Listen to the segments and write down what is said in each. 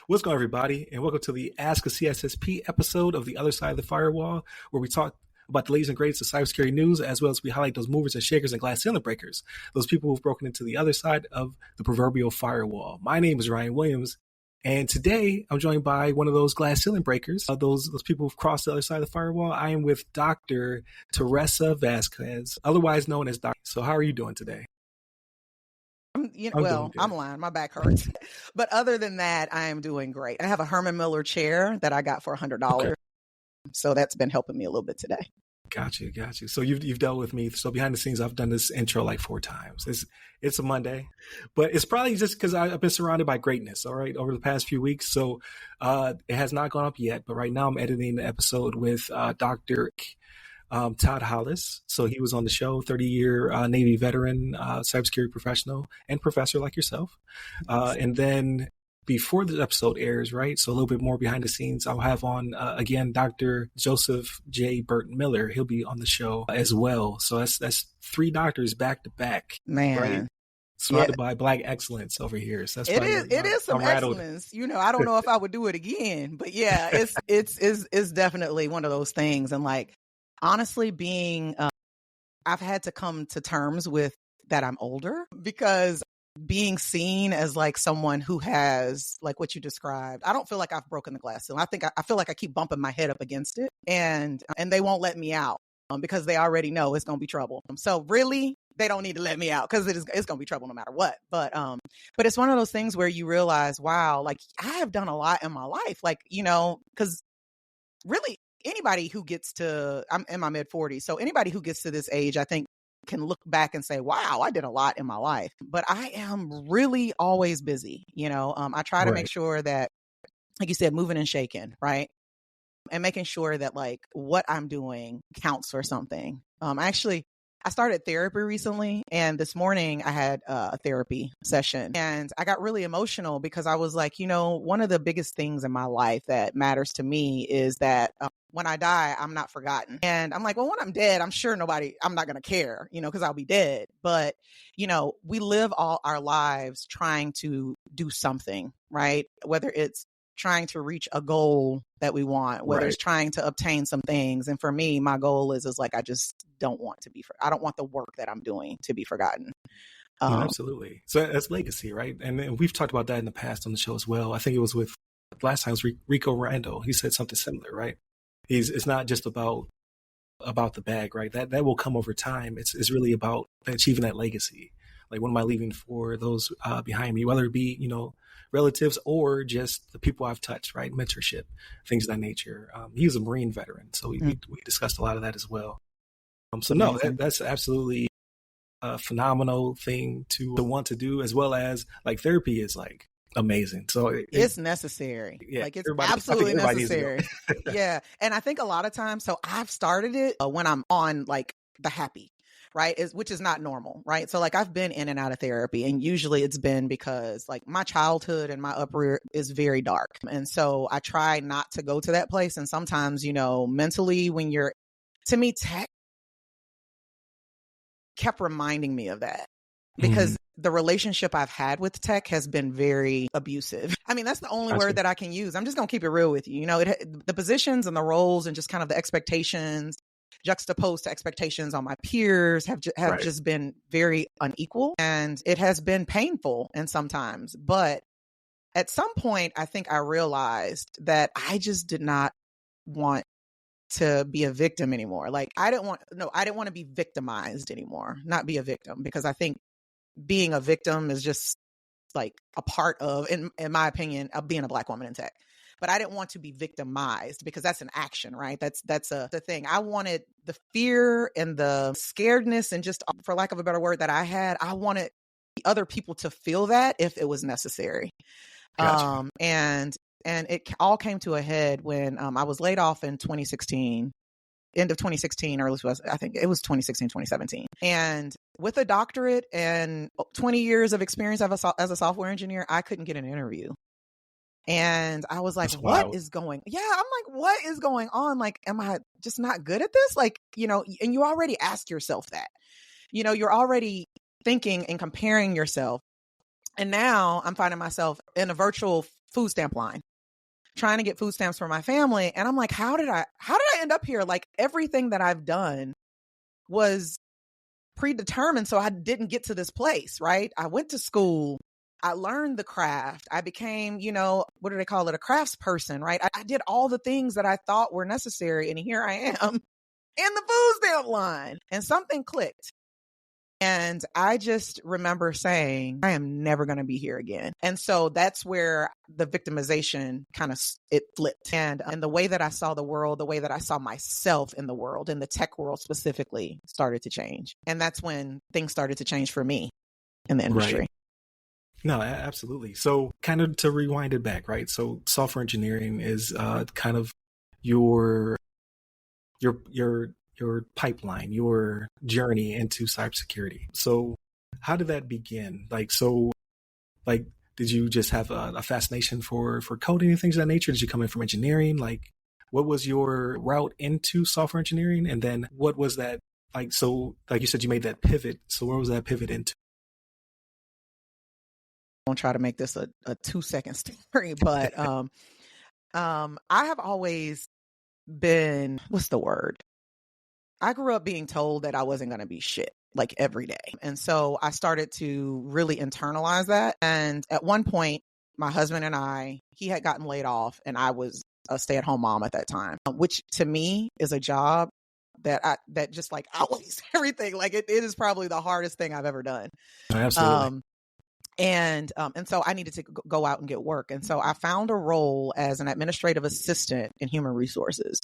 What's going on, everybody? And welcome to the Ask a CISSP episode of The Other Side of the Firewall, where we talk about the latest and greatest of cybersecurity news, as well as we highlight those movers and shakers and glass ceiling breakers, those people who've broken into the other side of the proverbial firewall. My name is Ryan Williams, and today I'm joined by one of those glass ceiling breakers, those people who've crossed the other side of the firewall. I am with Dr. Teresa Vasquez, otherwise known as Dr. So how are you doing today? I'm lying. My back hurts. But other than that, I am doing great. I have a Herman Miller chair that I got for $100. Okay. So that's been helping me a little bit today. Got you. So you've dealt with me. So behind the scenes, I've done this intro like 4 times. It's a Monday, but it's probably just because I've been surrounded by greatness, all right, over the past few weeks. So it has not gone up yet, but right now I'm editing the episode with Dr. Todd Hollis. So he was on the show, 30-year Navy veteran, cybersecurity professional, and professor like yourself. And then before the episode airs, right, so a little bit more behind the scenes, I'll have on, again, Dr. Joseph J. Burton Miller. He'll be on the show as well. So that's 3 doctors back to back. Man. Right? Surrounded by Black excellence over here. So that's it is some excellence. You know, I don't know if I would do it again, but yeah, it's definitely one of those things. And like, honestly, I've had to come to terms with that I'm older, because being seen as like someone who has like what you described, I don't feel like I've broken the glass ceiling. I feel like I keep bumping my head up against it, and they won't let me out because they already know it's going to be trouble. So really, they don't need to let me out because it's going to be trouble no matter what. But it's one of those things where you realize, wow, like I have done a lot in my life, like, you know, because really, anybody who gets to, I'm in my mid 40s, so anybody who gets to this age, I think, can look back and say, wow, I did a lot in my life. But I am really always busy. You know, I try to make sure that, like you said, moving and shaking, right? And making sure that like what I'm doing counts for something. I started therapy recently, and this morning I had a therapy session, and I got really emotional because I was like, you know, one of the biggest things in my life that matters to me is that when I die, I'm not forgotten. And I'm like, well, when I'm dead, I'm not going to care, you know, because I'll be dead. But, you know, we live all our lives trying to do something, right? Whether it's trying to reach a goal that we want, whether it's trying to obtain some things. And for me, my goal is like, I just don't want to be, I don't want the work that I'm doing to be forgotten. No, absolutely. So that's legacy, right? And we've talked about that in the past on the show as well. I think it was with last time it was Rico Randall. He said something similar, right? It's not just about the bag, right? That will come over time. It's really about achieving that legacy. Like, what am I leaving for those behind me, whether it be, you know, relatives or just the people I've touched, right? Mentorship, things of that nature. He was a Marine veteran, so we discussed a lot of that as well. So no, that's absolutely a phenomenal thing to want to do, as well as like therapy is like amazing. So it's necessary. Yeah, like it's absolutely necessary. Yeah. And I think a lot of times, so I've started it when I'm on like the happy, right? Which is not normal, right? So like I've been in and out of therapy, and usually it's been because like my childhood and my upbringing is very dark. And so I try not to go to that place. And sometimes, you know, mentally to me, tech kept reminding me of that, because the relationship I've had with tech has been very abusive. I mean, that's the only word that I can use. I'm just going to keep it real with you. You know, the positions and the roles and just kind of the expectations juxtaposed to expectations on my peers have just been very unequal, and it has been painful and sometimes. But at some point, I think I realized that I just did not want to be a victim anymore. Like I didn't want to be victimized anymore, not be a victim, because I think being a victim is just like a part of, in my opinion, of being a Black woman in tech. But I didn't want to be victimized, because that's an action, right? That's the thing. I wanted the fear and the scaredness, and just, for lack of a better word, that I had, I wanted other people to feel that if it was necessary. Gotcha. And it all came to a head when I was laid off in 2016, end of 2016, or I think it was 2016, 2017. And with a doctorate and 20 years of experience as a software engineer, I couldn't get an interview. And I was like, what is going? Yeah, I'm like, what is going on? Like, am I just not good at this? Like, you know, and you already ask yourself that, you know, you're already thinking and comparing yourself. And now I'm finding myself in a virtual food stamp line, trying to get food stamps for my family. And I'm like, how did I end up here? Like everything that I've done was predetermined. So I didn't get to this place, right? I went to school. I learned the craft. I became, what do they call it? A crafts person, right? I did all the things that I thought were necessary. And here I am in the food stamp line, and something clicked. And I just remember saying, I am never going to be here again. And so that's where the victimization it flipped. And the way that I saw the world, the way that I saw myself in the world, in the tech world specifically, started to change. And that's when things started to change for me in the industry. Right. No, absolutely. So kind of to rewind it back, right? So software engineering is kind of your pipeline, your journey into cybersecurity. So how did that begin? Did you just have a fascination for coding and things of that nature? Did you come in from engineering? Like, what was your route into software engineering? And then what was that like? So like you said, you made that pivot. So where was that pivot into? I won't try to make this a 2-second story, but I have always been, what's the word? I grew up being told that I wasn't going to be shit like every day. And so I started to really internalize that. And at one point, my husband and he had gotten laid off, and I was a stay-at-home mom at that time, which to me is a job that just like outweighs everything. Like it is probably the hardest thing I've ever done. Absolutely. And so I needed to go out and get work. And so I found a role as an administrative assistant in human resources.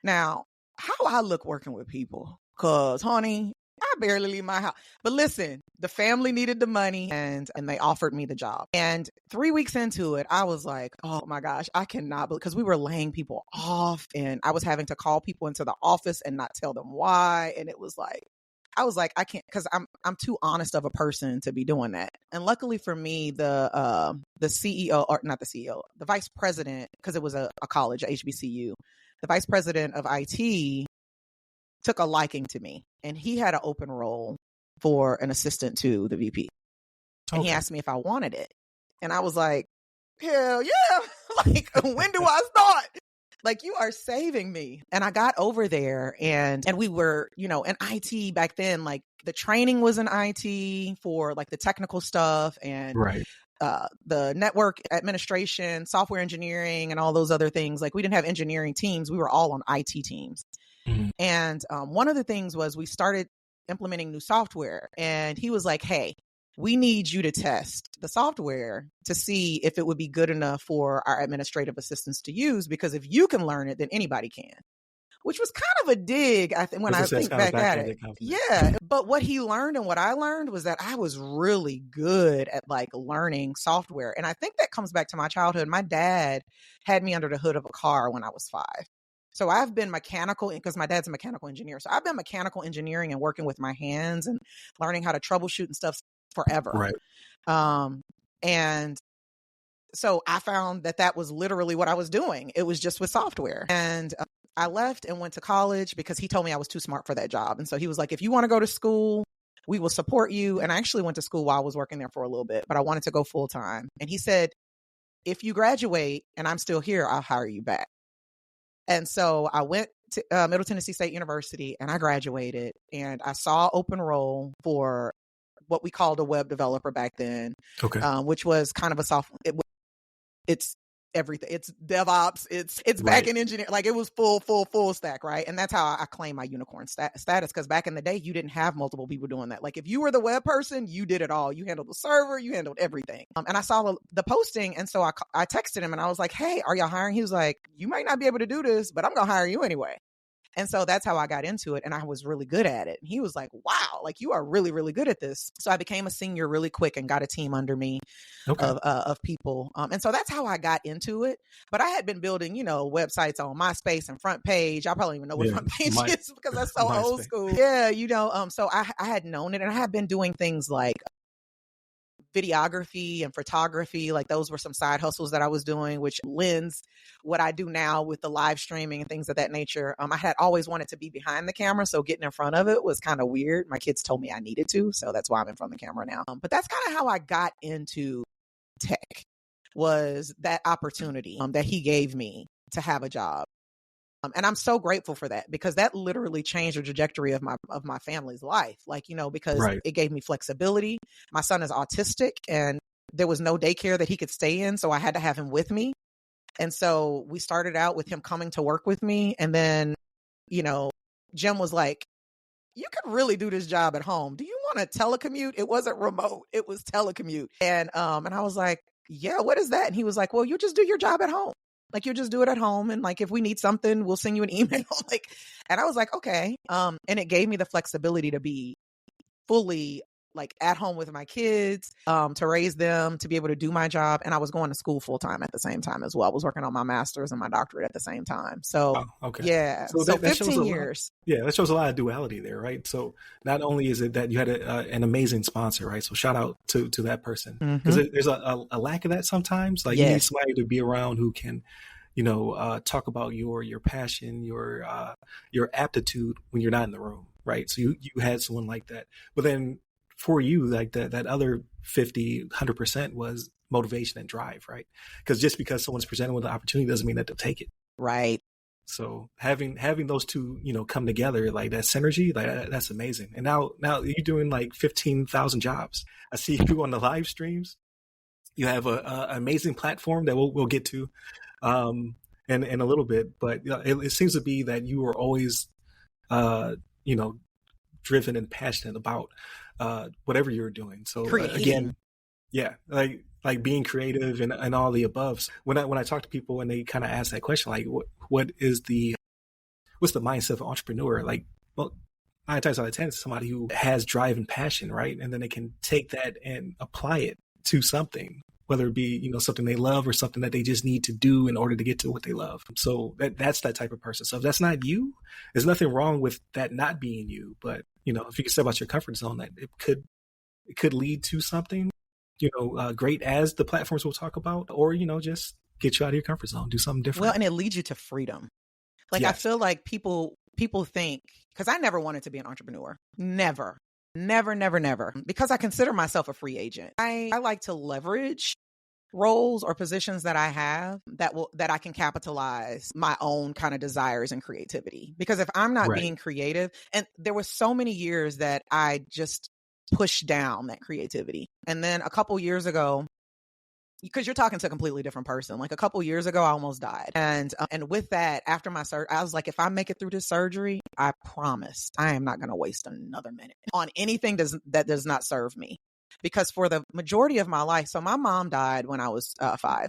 Now, how I look working with people, because honey, I barely leave my house. But listen, the family needed the money, and they offered me the job. And 3 weeks into it, I was like, oh my gosh, I cannot, because we were laying people off, and I was having to call people into the office and not tell them why. And it was like, I was like, I can't, because I'm too honest of a person to be doing that. And luckily for me, the CEO, or not the CEO, the vice president, because it was a college, HBCU, the vice president of IT took a liking to me, and he had an open role for an assistant to the VP. And he asked me if I wanted it. And I was like, hell yeah. Like, when do I start? Like, you are saving me. And I got over there, and we were, in IT back then, like the training was in IT for like the technical stuff, and right. The network administration, software engineering, and all those other things. Like, we didn't have engineering teams. We were all on IT teams. Mm-hmm. And one of the things was we started implementing new software, and he was like, hey, we need you to test the software to see if it would be good enough for our administrative assistants to use, because if you can learn it, then anybody can. Which was kind of a dig, I think, when I think back at it. Yeah. But what he learned and what I learned was that I was really good at like learning software. And I think that comes back to my childhood. My dad had me under the hood of a car when I was 5. So I've been mechanical, because my dad's a mechanical engineer. So I've been mechanical engineering and working with my hands and learning how to troubleshoot and stuff forever. Right. And so I found that was literally what I was doing. It was just with software. And I left and went to college because he told me I was too smart for that job. And so he was like, if you want to go to school, we will support you. And I actually went to school while I was working there for a little bit, but I wanted to go full time. And he said, if you graduate and I'm still here, I'll hire you back. And so I went to Middle Tennessee State University, and I graduated, and I saw open role for what we called a web developer back then, which was kind of a it's everything. It's DevOps. It's back in engineering. Like, it was full stack, right? And that's how I claim my unicorn status, because back in the day, you didn't have multiple people doing that. Like, if you were the web person, you did it all. You handled the server, you handled everything. And I saw the posting, and so I texted him, and I was like, hey, are y'all hiring? He was like, you might not be able to do this, but I'm gonna hire you anyway. And so that's how I got into it. And I was really good at it. And he was like, wow, like, you are really, really good at this. So I became a senior really quick and got a team under me of people. And so that's how I got into it. But I had been building, websites on MySpace and Front Page. I probably don't even know what Front Page is, because that's so old school. Yeah, so I had known it, and I had been doing things like videography and photography. Like, those were some side hustles that I was doing, which lends what I do now with the live streaming and things of that nature. I had always wanted to be behind the camera, so getting in front of it was kind of weird. My kids told me I needed to, so that's why I'm in front of the camera now. But that's kind of how I got into tech, was that opportunity that he gave me to have a job. And I'm so grateful for that, because that literally changed the trajectory of my family's life. Like, you know, because it gave me flexibility. My son is autistic and there was no daycare that he could stay in. So I had to have him with me. And so we started out with him coming to work with me. And then, you know, Jim was like, you could really do this job at home. Do you want to telecommute? It wasn't remote. It was telecommute. And I was like, yeah, what is that? And he was like, well, you just do your job at home. Like, you'll just do it at home. And like, if we need something, we'll send you an email. Like, and I was like, okay. And it gave me the flexibility to be fully like at home with my kids, to raise them, to be able to do my job. And I was going to school full time at the same time as well. I was working on my master's and my doctorate at the same time. So, yeah. So that 15 years. Yeah, that shows a lot of duality there, right? So not only is it that you had an amazing sponsor, right? So shout out to that person, because there's a lack of that sometimes. Like, you need somebody to be around who can, you know, talk about your passion, your aptitude when you're not in the room, right? So you had someone like that, but then for you, like that other 100% was motivation and drive, right? Because just because someone's presented with the opportunity doesn't mean that they'll take it. Right. So having those two, you know, come together, like that synergy, like that's amazing. And now you're doing like 15,000 jobs. I see you on the live streams. You have a amazing platform that we'll get to in a little bit, but it seems to be that you are always, you know, driven and passionate about whatever you're doing. So again, yeah, like being creative and all the above. When I talk to people and they kind of ask that question, like what's the mindset of an entrepreneur? Like, well, 9 times out of 10, it's somebody who has drive and passion, right? And then they can take that and apply it to something, whether it be, you know, something they love or something that they just need to do in order to get to what they love. So that's that type of person. So if that's not you, there's nothing wrong with that not being you. But, you know, if you can step out your comfort zone, that it could lead to something, you know, great, as the platforms we'll talk about, or, you know, just get you out of your comfort zone, do something different. Well, and it leads you to freedom. Like, I feel like people think, because I never wanted to be an entrepreneur. Never, because I consider myself a free agent. I like to leverage roles or positions that I have that I can capitalize my own kind of desires and creativity. Because if I'm not being creative, and there were so many years that I just pushed down that creativity. And then a couple years ago, because you're talking to a completely different person, like a couple years ago, I almost died. And with that, after my surgery, I was like, if I make it through this surgery, I promise I am not going to waste another minute on anything that does not serve me. Because for the majority of my life, so my mom died when I was 5.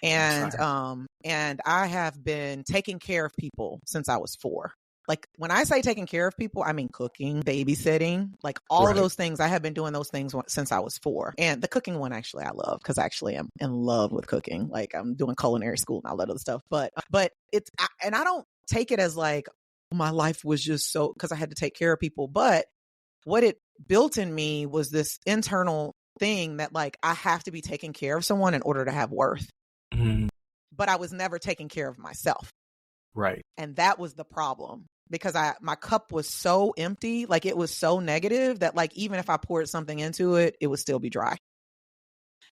And I have been taking care of people since I was 4. Like, when I say taking care of people, I mean cooking, babysitting, like all of those things. I have been doing those things since I was 4. And the cooking one, actually, I love, because actually I'm in love with cooking. Like, I'm doing culinary school and all that other stuff. But and I don't take it as like my life was just so, because I had to take care of people. But what it built in me was this internal thing that, like, I have to be taking care of someone in order to have worth. Mm-hmm. But I was never taking care of myself. Right. And that was the problem, because my cup was so empty, like it was so negative that, like, even if I poured something into it, it would still be dry.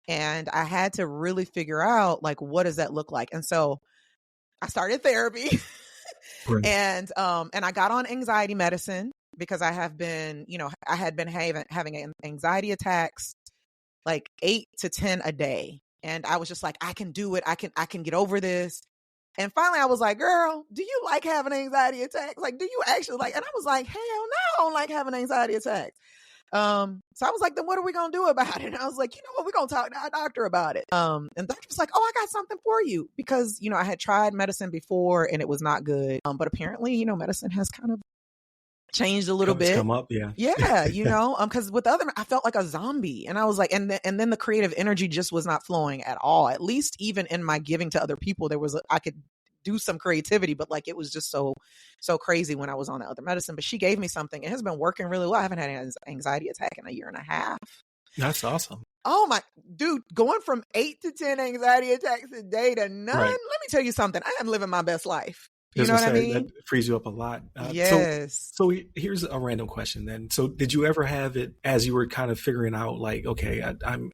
And I had to really figure out, like, what does that look like? And so I started therapy and I got on anxiety medicine, because I have been, you know, I had been having anxiety attacks, like 8 to 10 a day. And I was just like, I can do it. I can get over this. And finally I was like, girl, do you like having anxiety attacks? Like, do you actually like, and I was like, hell no, I don't like having anxiety attacks. So I was like, then what are we going to do about it? And I was like, you know what, we're going to talk to our doctor about it. And the doctor was like, oh, I got something for you, because, you know, I had tried medicine before and it was not good. But apparently, you know, medicine has kind of changed a little bit. Come up, yeah. Yeah, you know, because with I felt like a zombie, and I was like, and then the creative energy just was not flowing at all. At least even in my giving to other people, I could do some creativity, but like it was just so crazy when I was on the other medicine. But she gave me something. It has been working really well. I haven't had an anxiety attack in 1.5 years. That's awesome. Oh my dude, going from 8 to 10 anxiety attacks a day to none. Let me tell you something. I am living my best life. You know what I mean? That frees you up a lot. Yes. So here's a random question then. So did you ever have it as you were kind of figuring out, like, okay, I'm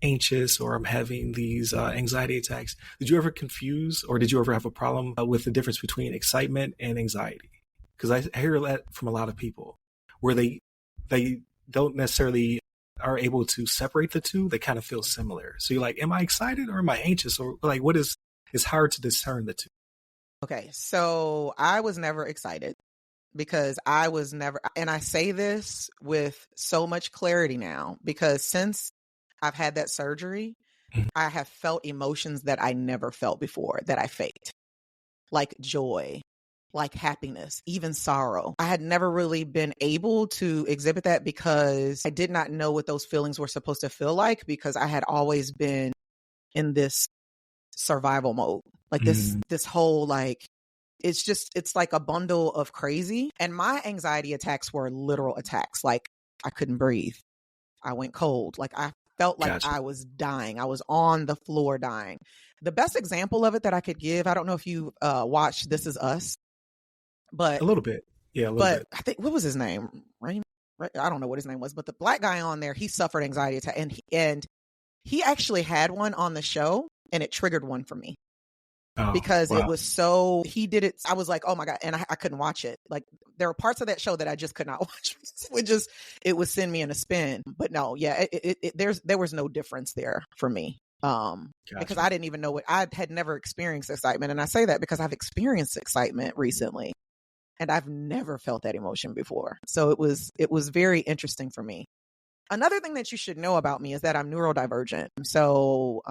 anxious or I'm having these anxiety attacks. Did you ever confuse or did you ever have a problem with the difference between excitement and anxiety? Because I hear that from a lot of people where they don't necessarily are able to separate the two. They kind of feel similar. So you're like, am I excited or am I anxious? Or like, it's hard to discern the two. Okay. So I was never excited because I was never, and I say this with so much clarity now, because since I've had that surgery, I have felt emotions that I never felt before that I faked, like joy, like happiness, even sorrow. I had never really been able to exhibit that because I did not know what those feelings were supposed to feel like, because I had always been in this survival mode, like this whole, like, it's like a bundle of crazy. And my anxiety attacks were literal attacks. Like I couldn't breathe. I went cold. Like I felt like Gotcha. I was dying. I was on the floor dying. The best example of it that I could give, I don't know if you watched This Is Us, but A little bit. Yeah, a little bit. I think, what was his name? Right? I don't know what his name was, but the black guy on there, he suffered anxiety attack, and he actually had one on the show, and it triggered one for me. Because it was so, he did it. I was like, oh my God. And I couldn't watch it. Like there were parts of that show that I just could not watch. It would send me in a spin. But no, yeah, there was no difference there for me. Because I didn't even know what, I had never experienced excitement. And I say that because I've experienced excitement recently and I've never felt that emotion before. So it was very interesting for me. Another thing that you should know about me is that I'm neurodivergent. So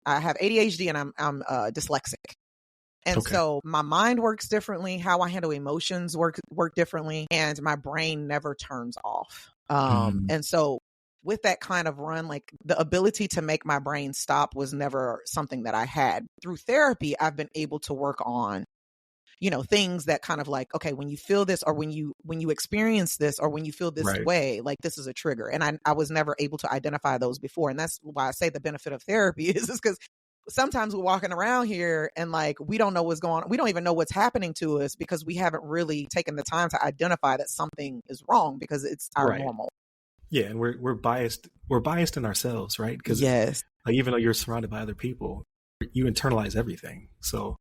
I have ADHD and I'm dyslexic. And so my mind works differently. How I handle emotions work differently. And my brain never turns off. And so with that kind of run, like the ability to make my brain stop was never something that I had. Through therapy, I've been able to work on, you know, things that kind of like, okay, when you feel this, or when you experience this, or when you feel this way, like this is a trigger. And I was never able to identify those before. And that's why I say the benefit of therapy is because sometimes we're walking around here and like, we don't know what's going on. We don't even know what's happening to us because we haven't really taken the time to identify that something is wrong because it's our normal. Yeah. And we're biased. We're biased in ourselves, right? Because like, even though you're surrounded by other people, you internalize everything. So,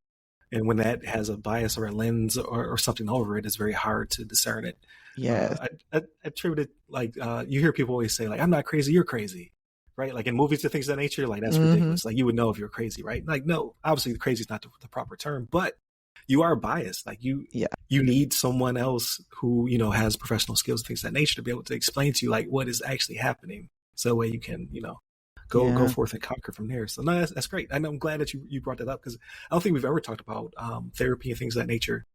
and when that has a bias or a lens or something over it, it's very hard to discern it. I attribute it, like, you hear people always say, like, I'm not crazy, you're crazy, right? Like in movies and things of that nature, like, that's ridiculous. Like, you would know if you're crazy, right? Like, no, obviously crazy is not the proper term, but you are biased. Like you need someone else who, you know, has professional skills and things of that nature to be able to explain to you, like, what is actually happening. So that way you can, you know, go forth and conquer from there. So no, that's great. And I'm glad that you brought that up because I don't think we've ever talked about therapy and things of that nature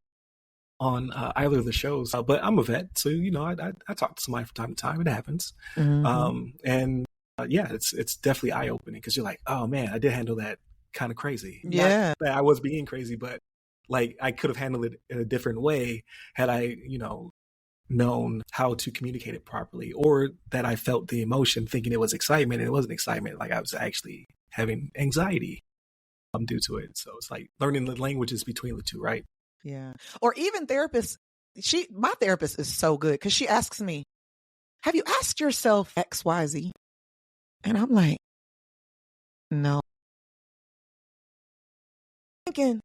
on either of the shows. But I'm a vet, so you know I talk to somebody from time to time. It happens, and it's definitely eye opening because you're like, oh man, I did handle that kind of crazy. Not that I was being crazy, but like I could have handled it in a different way had I, you know, known how to communicate it properly, or that I felt the emotion thinking it was excitement and it wasn't excitement. Like I was actually having anxiety due to it. So it's like learning the languages between the two, right? Yeah. Or even therapists. My therapist is so good because she asks me, have you asked yourself XYZ? And I'm like, no. Thinking,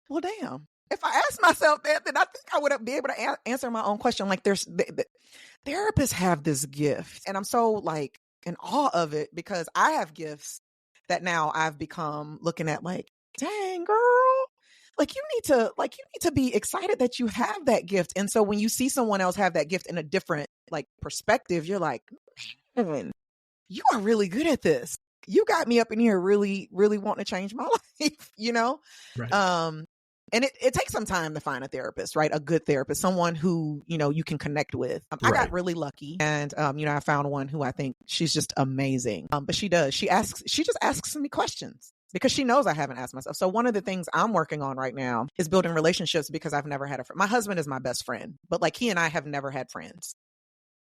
well, damn. If I asked myself that, then I think I would be able to answer my own question. Like therapists have this gift, and I'm so like in awe of it because I have gifts that now I've become looking at like, dang girl, like you need to be excited that you have that gift. And so when you see someone else have that gift in a different like perspective, you're like, man, you are really good at this. You got me up in here really, really wanting to change my life, you know? Right. And it takes some time to find a therapist, right? A good therapist, someone who, you know, you can connect with. I got really lucky. And, you know, I found one who I think she's just amazing. But she just asks me questions because she knows I haven't asked myself. So one of the things I'm working on right now is building relationships because I've never had a friend. My husband is my best friend, but like he and I have never had friends.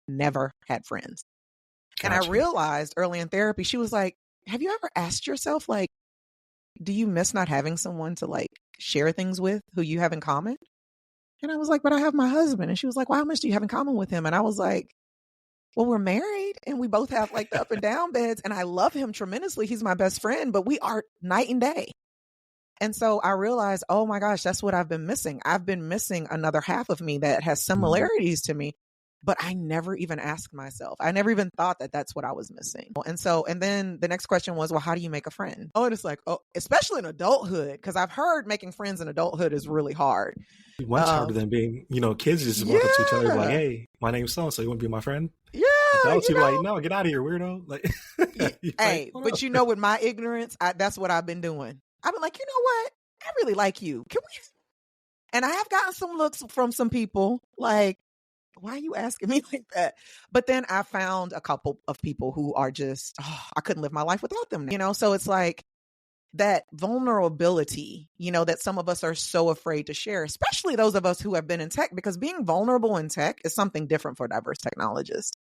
Never had friends. Gotcha. And I realized early in therapy, she was like, have you ever asked yourself, like, do you miss not having someone to like share things with who you have in common? And I was like, but I have my husband. And she was like, well, how much do you have in common with him? And I was like, well, we're married and we both have like the up and down beds, and I love him tremendously. He's my best friend, but we are night and day. And so I realized, oh my gosh, that's what I've been missing. I've been missing another half of me that has similarities to me, but I never even asked myself. I never even thought that that's what I was missing. And then the next question was, well, how do you make a friend? Oh, and it's like, oh, especially in adulthood, because I've heard making friends in adulthood is really hard. Much harder than being, kids just walk up to each other like, hey, my name's so-and-so, you want to be my friend? Yeah. Adults, you're like, no, get out of here, weirdo. Like, hey, but with my ignorance, that's what I've been doing. I've been like, you know what? I really like you. Can we? And I have gotten some looks from some people like, why are you asking me like that? But then I found a couple of people who are just, I couldn't live my life without them. So it's like that vulnerability, that some of us are so afraid to share, especially those of us who have been in tech, because being vulnerable in tech is something different for diverse technologists.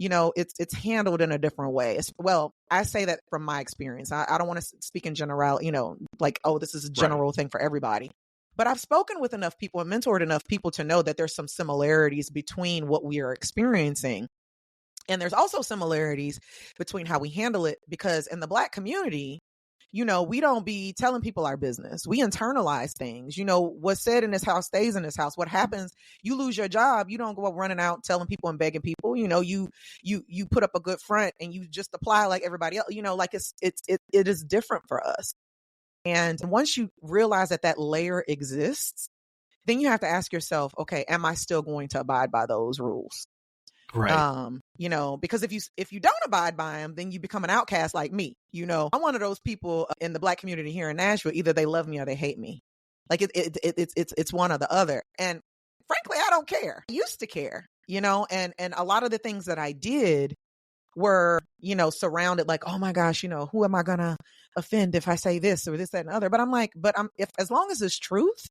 It's handled in a different way. Well, I say that from my experience. I don't want to speak in general, like, oh, this is a general thing for everybody. But I've spoken with enough people and mentored enough people to know that there's some similarities between what we are experiencing. And there's also similarities between how we handle it, because in the Black community, we don't be telling people our business. We internalize things. What's said in this house stays in this house. What happens, you lose your job, you don't go up running out telling people and begging people. You put up a good front and you just apply like everybody else. Like it is different for us. And once you realize that layer exists, then you have to ask yourself, okay, am I still going to abide by those rules? Right. Because if you don't abide by them, then you become an outcast like me. I'm one of those people in the Black community here in Nashville. Either they love me or they hate me. Like it's one or the other. And frankly, I don't care. I used to care, and a lot of the things that I did were, surrounded like, oh my gosh, who am I going to offend if I say this or this, that, and other? But I'm like, if as long as it's truth,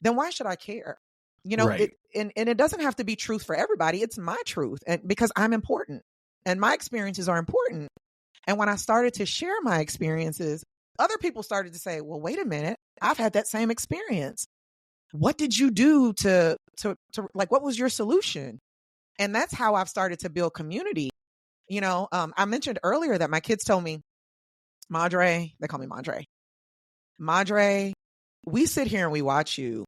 then why should I care? Right. And it doesn't have to be truth for everybody. It's my truth, and because I'm important and my experiences are important. And when I started to share my experiences, other people started to say, well, wait a minute, I've had that same experience. What did you do to like, what was your solution? And that's how I've started to build community. I mentioned earlier that my kids told me, Madre, they call me Madre, we sit here and we watch you.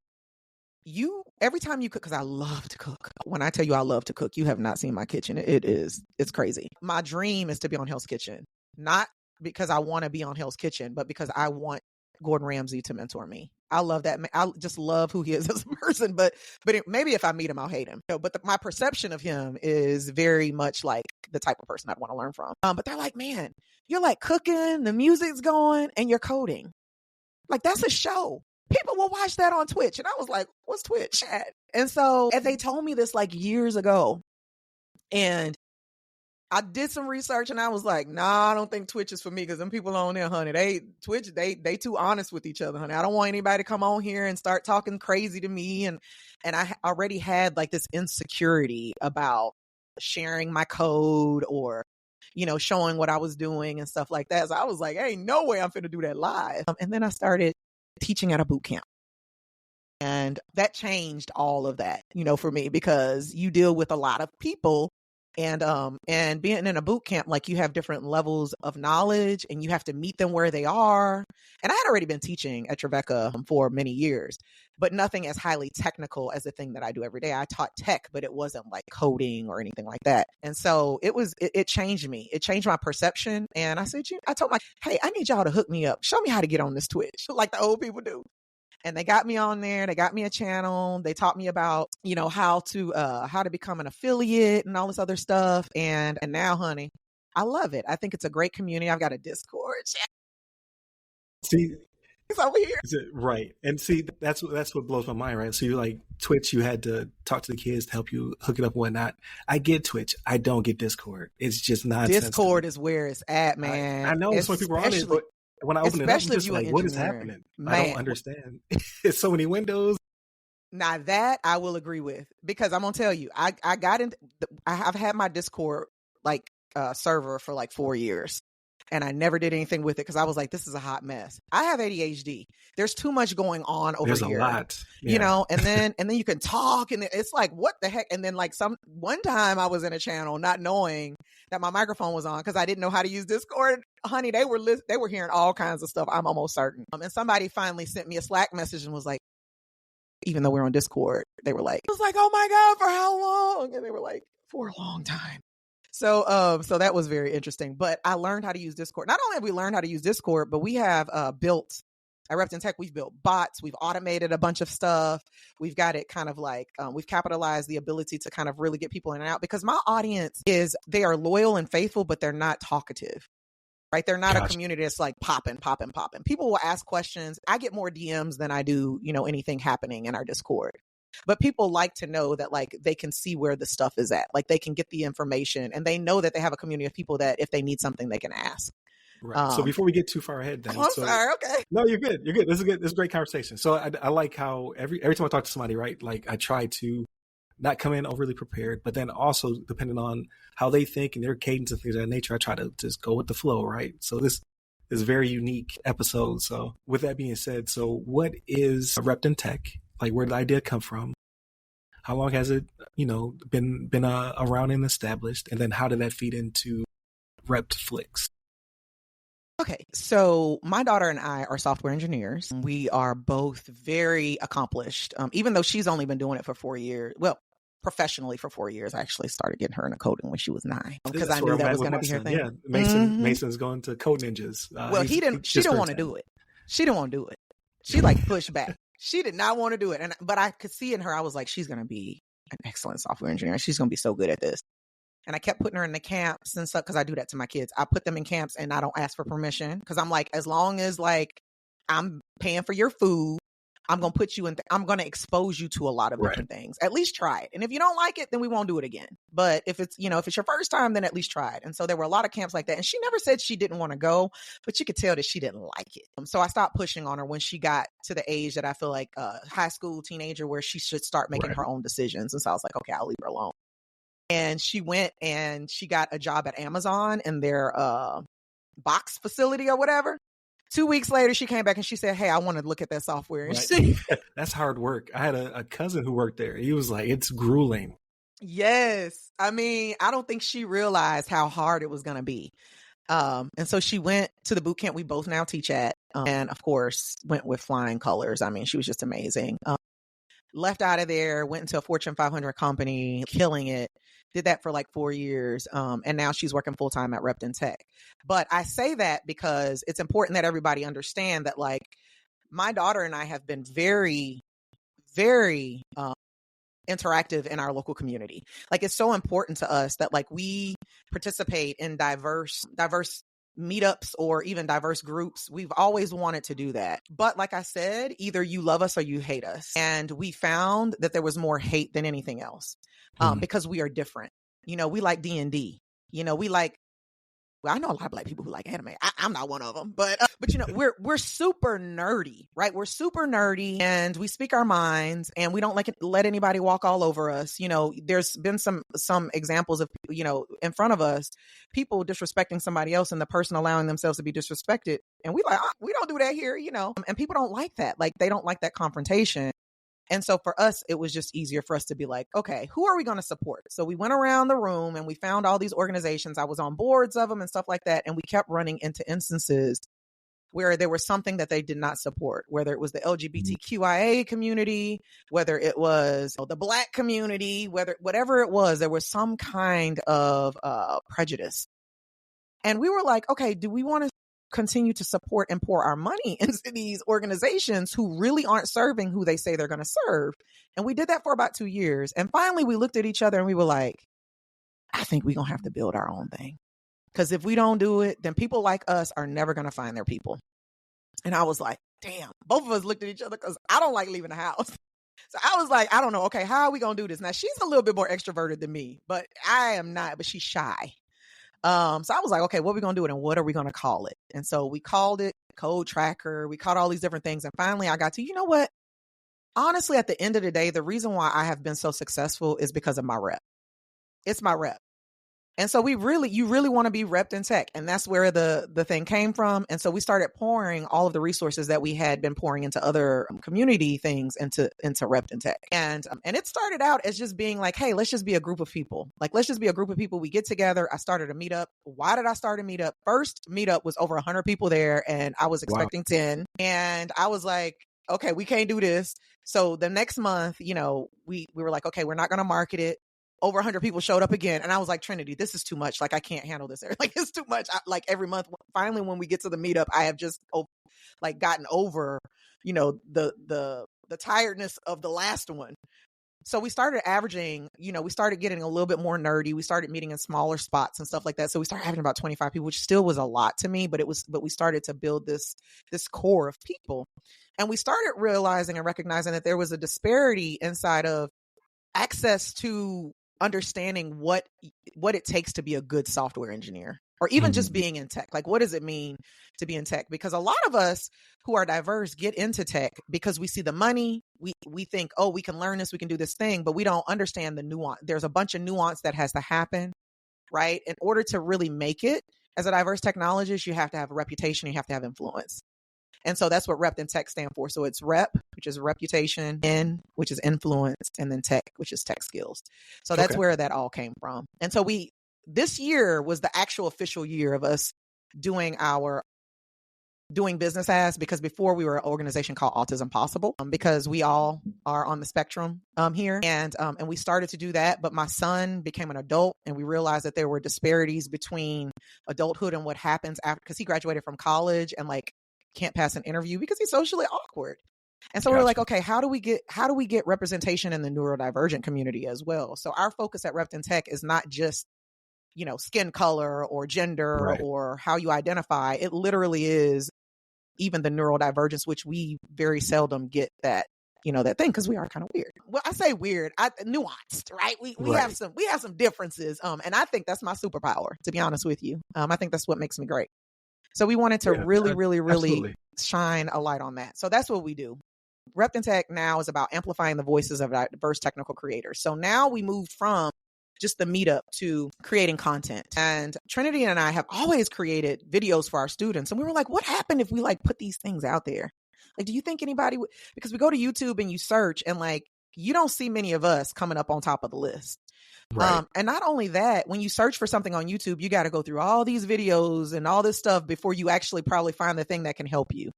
Every time you cook, because I love to cook. When I tell you I love to cook, you have not seen my kitchen. It's crazy. My dream is to be on Hell's Kitchen, not because I want to be on Hell's Kitchen, but because I want Gordon Ramsay to mentor me. I love that. I just love who he is as a person, but maybe if I meet him, I'll hate him. But my perception of him is very much like the type of person I'd want to learn from. But they're like, man, you're like cooking, the music's going, and you're coding. Like, that's a show. People will watch that on Twitch. And I was like, what's Twitch at? And so they told me this like years ago. And I did some research and I was like, nah, I don't think Twitch is for me, because them people on there, honey, they too honest with each other, honey. I don't want anybody to come on here and start talking crazy to me. And I already had like this insecurity about sharing my code or, showing what I was doing and stuff like that. So I was like, hey, no way I'm finna do that live. And then I started teaching at a boot camp. And that changed all of that, for me, because you deal with a lot of people, and being in a boot camp, like, you have different levels of knowledge and you have to meet them where they are. And I had already been teaching at Trevecca for many years, but nothing as highly technical as the thing that I do every day. I taught tech, but it wasn't like coding or anything like that. And so it changed me. It changed my perception. And I said, I told hey, I need y'all to hook me up. Show me how to get on this Twitch like the old people do. And they got me on there. They got me a channel. They taught me about, how to become an affiliate and all this other stuff. And now, honey, I love it. I think it's a great community. I've got a Discord. See, it's over here. Right. And see, that's what blows my mind, right? So you like Twitch, you had to talk to the kids to help you hook it up and whatnot. I get Twitch. I don't get Discord. It's just nonsense. Discord is where it's at, man. I know some people are on it, but when I open it up, I'm just like, what is happening? Man, I don't understand. It's so many windows. Now that I will agree with, because I'm going to tell you, I got into, I've had my Discord like server for like 4 years. and I never did anything with it because I was like, this is a hot mess. I have ADHD. There's too much going on over There's here. a lot. Yeah. You know, and then you can talk and it's like, what the heck? And then like one time I was in a channel not knowing that my microphone was on because I didn't know how to use Discord. Honey, they were hearing all kinds of stuff. I'm almost certain. And somebody finally sent me a Slack message and was like, even though we're on Discord, they were like, I was like, oh my God, for how long? And they were like, for a long time. So that was very interesting. But I learned how to use Discord. Not only have we learned how to use Discord, but we have built at Repton Tech, we've built bots, we've automated a bunch of stuff. We've got it kind of like, we've capitalized the ability to kind of really get people in and out because my audience they are loyal and faithful, but they're not talkative, right? They're not a community that's like popping. People will ask questions. I get more DMs than I do, anything happening in our Discord. But people like to know that like they can see where the stuff is at, like they can get the information and they know that they have a community of people that if they need something, they can ask. Right. So before we get too far ahead, then. I'm sorry. Okay. No, you're good. You're good. This is a great conversation. So I like how every time I talk to somebody, right? Like I try to not come in overly prepared, but then also depending on how they think and their cadence and things of that nature, I try to just go with the flow, right? So this is a very unique episode. So with that being said, so what is Repton Tech? Like where did the idea come from? How long has it, been around and established? And then how did that feed into Flix? Okay, so my daughter and I are software engineers. We are both very accomplished, even though she's only been doing it for 4 years. Well, professionally for 4 years. I actually started getting her into coding when she was 9 because I knew that was going to be her thing. Yeah, Mason's going to Code Ninjas. Well, she didn't want to do it. She didn't want to do it. She like pushed back. She did not want to do it. But I could see in her, I was like, she's going to be an excellent software engineer. She's going to be so good at this. And I kept putting her in the camps and stuff because I do that to my kids. I put them in camps and I don't ask for permission because I'm like, as long as like I'm paying for your food, I'm going to put you in, I'm going to expose you to a lot of different things. At least try it. And if you don't like it, then we won't do it again. But if it's, if it's your first time, then at least try it. And so there were a lot of camps like that. And she never said she didn't want to go, but you could tell that she didn't like it. So I stopped pushing on her when she got to the age that I feel like a high school teenager where she should start making her own decisions. And so I was like, okay, I'll leave her alone. And she went and she got a job at Amazon in their box facility or whatever. 2 weeks later, she came back and she said, hey, I want to look at that software. And That's hard work. I had a cousin who worked there. He was like, it's grueling. Yes. I mean, I don't think she realized how hard it was going to be. And so she went to the boot camp we both now teach at. And of course, went with flying colors. I mean, she was just amazing. Left out of there, went into a Fortune 500 company, killing it. Did that for like 4 years. And now she's working full time at Repton Tech. But I say that because it's important that everybody understand that like my daughter and I have been very, very interactive in our local community. Like it's so important to us that like we participate in diverse meetups or even diverse groups. We've always wanted to do that. But like I said, either you love us or you hate us. And we found that there was more hate than anything else because we are different. We like D&D. We like, well, I know a lot of Black people who like anime. I'm not one of them, but we're super nerdy, right? We're super nerdy and we speak our minds and we don't let anybody walk all over us. There's been some examples of, in front of us, people disrespecting somebody else and the person allowing themselves to be disrespected. And we don't do that here, and people don't like that. Like they don't like that confrontation. And so for us, it was just easier for us to be like, okay, who are we going to support? So we went around the room and we found all these organizations. I was on boards of them and stuff like that. And we kept running into instances where there was something that they did not support, whether it was the LGBTQIA community, whether it was the Black community, whatever it was, there was some kind of prejudice. And we were like, okay, do we want to continue to support and pour our money into these organizations who really aren't serving who they say they're going to serve? And we did that for about 2 years. And finally, we looked at each other and we were like, I think we're going to have to build our own thing. Because if we don't do it, then people like us are never going to find their people. And I was like, damn, both of us looked at each other because I don't like leaving the house. So I was like, I don't know. Okay, how are we going to do this? Now, she's a little bit more extroverted than me, but I am not, but she's shy. So I was like, okay, what are we going to do it and what are we going to call it? And so we called it Code Tracker. We called all these different things. And finally I got to, you know what? Honestly, at the end of the day, the reason why I have been so successful is because of my rep. It's my rep. And so you really want to be repped in tech. And that's where the thing came from. And so we started pouring all of the resources that we had been pouring into other community things into repped in tech. And it started out as just being like, hey, let's just be a group of people. Like, let's just be a group of people. We get together. I started a meetup. Why did I start a meetup? First meetup was over 100 people there, and I was expecting 10. And I was like, okay, we can't do this. So the next month, we were like, okay, we're not going to market it. Over 100 people showed up again. And I was like, Trinity, this is too much. Like, I can't handle this. Like, it's too much. Like, every month, finally, when we get to the meetup, I have just gotten over, the tiredness of the last one. So we started averaging, we started getting a little bit more nerdy. We started meeting in smaller spots and stuff like that. So we started having about 25 people, which still was a lot to me, but we started to build this core of people. And we started realizing and recognizing that there was a disparity inside of access to understanding what it takes to be a good software engineer, or even just being in tech. Like, what does it mean to be in tech? Because a lot of us who are diverse get into tech because we see the money. We think, oh, we can learn this, we can do this thing, but we don't understand the nuance. There's a bunch of nuance that has to happen, right? In order to really make it as a diverse technologist, you have to have a reputation, you have to have influence. And so that's what rep in tech stand for. So it's rep, which is reputation, N, which is influence, and then tech, which is tech skills. So that's where that all came from. And so this year was the actual official year of us doing business as, because before we were an organization called Autism Possible, because we all are on the spectrum here. And we started to do that. But my son became an adult, and we realized that there were disparities between adulthood and what happens after, because he graduated from college and can't pass an interview because he's socially awkward. And so we're like, okay, how do we get representation in the neurodivergent community as well? So our focus at Rept in Tech is not just, skin color or gender or how you identify. It literally is even the neurodivergence, which we very seldom get that, that thing, because we are kind of weird. Well, I say weird, nuanced, right? We have some differences. And I think that's my superpower, to be honest with you. I think that's what makes me great. So we wanted to really shine a light on that. So that's what we do. Rept in Tech now is about amplifying the voices of diverse technical creators. So now we moved from just the meetup to creating content. And Trinity and I have always created videos for our students. And we were like, what happened if we put these things out there? Do you think anybody would? Because we go to YouTube and you search, and you don't see many of us coming up on top of the list. Right. And not only that, when you search for something on YouTube, you got to go through all these videos and all this stuff before you actually probably find the thing that can help you.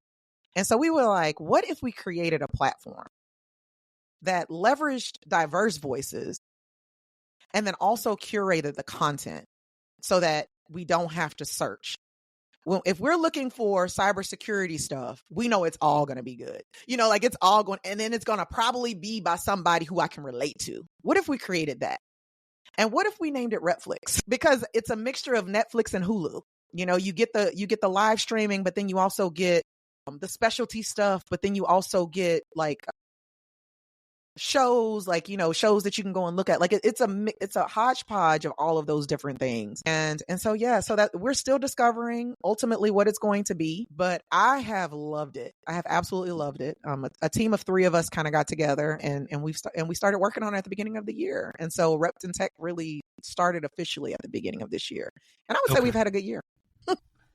And so we were like, what if we created a platform that leveraged diverse voices and then also curated the content so that we don't have to search? Well, if we're looking for cybersecurity stuff, we know it's all going to be good. It's all going, and then it's going to probably be by somebody who I can relate to. What if we created that? And what if we named it Flix? Because it's a mixture of Netflix and Hulu. You get the live streaming, but then you also get the specialty stuff, but then you also get shows, shows that you can go and look at. It's a hodgepodge of all of those different things. And so that we're still discovering ultimately what it's going to be, but I have loved it. I have absolutely loved it. A team of 3 of us kind of got together and we started working on it at the beginning of the year. And so Rept in Tech really started officially at the beginning of this year. And I would say we've had a good year.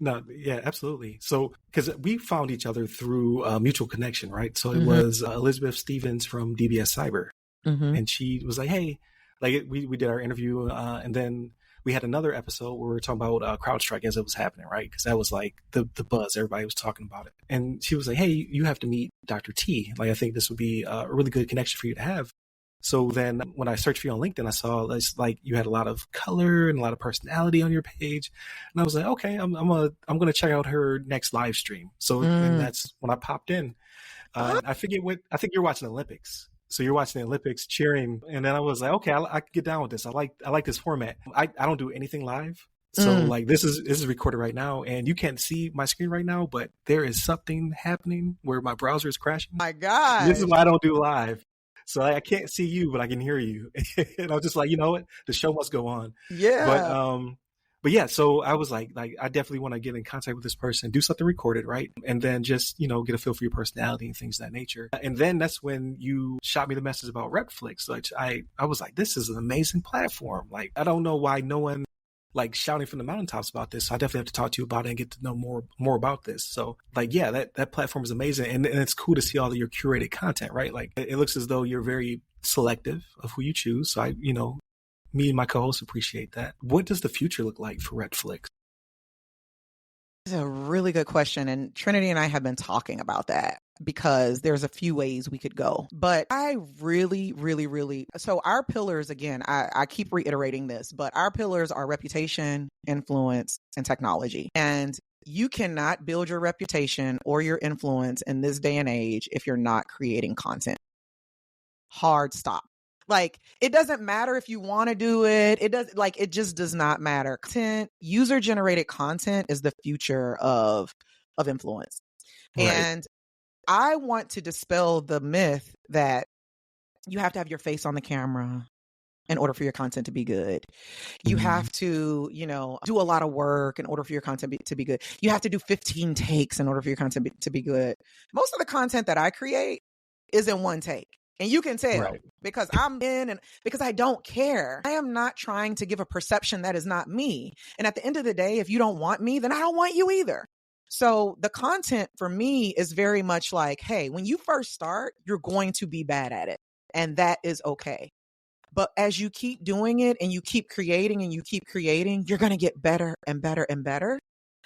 No, yeah, absolutely. So, because we found each other through a mutual connection, right? So it was Elizabeth Stevens from DBS Cyber. And she was like, hey, we did our interview and then we had another episode where we were talking about CrowdStrike as it was happening, right? Because that was the buzz. Everybody was talking about it. And she was like, hey, you have to meet Dr. T. I think this would be a really good connection for you to have. So then when I searched for you on LinkedIn, I saw you had a lot of color and a lot of personality on your page. And I was like, okay, I'm going to check out her next live stream. So and that's when I popped in. I think you're watching the Olympics. So you're watching the Olympics cheering. And then I was like, okay, I can get down with this. I like this format. I don't do anything live. So this is recorded right now and you can't see my screen right now, but there is something happening where my browser is crashing. My God. This is why I don't do live. So I can't see you, but I can hear you. And I was just like, you know what? The show must go on. Yeah. But yeah, so I was like I definitely want to get in contact with this person, do something recorded, right? And then just, get a feel for your personality and things of that nature. And then that's when you shot me the message about Flix. I was like, this is an amazing platform. I don't know why no one like shouting from the mountaintops about this. So I definitely have to talk to you about it and get to know more about this. So like, yeah, that platform is amazing. And it's cool to see all of your curated content, right? Like it looks as though you're very selective of who you choose. So me and my co-hosts appreciate that. What does the future look like for Flix? It's a really good question. And Trinity and I have been talking about that because there's a few ways we could go. But I really, really, really, so our pillars, again, I keep reiterating this, but our pillars are reputation, influence, and technology. And you cannot build your reputation or your influence in this day and age if you're not creating content. Hard stop. Like, it doesn't matter if you want to do it. It just does not matter. Content, user-generated content is the future of influence. Right. And I want to dispel the myth that you have to have your face on the camera in order for your content to be good. You have to, do a lot of work in order for your content to be good. You have to do 15 takes in order for your content to be good. Most of the content that I create is in one take. And you can tell, right, because I'm in and because I don't care. I am not trying to give a perception that is not me. And at the end of the day, if you don't want me, then I don't want you either. So the content for me is very much like, hey, when you first start, you're going to be bad at it. And that is okay. But as you keep doing it and you keep creating and you keep creating, you're going to get better and better and better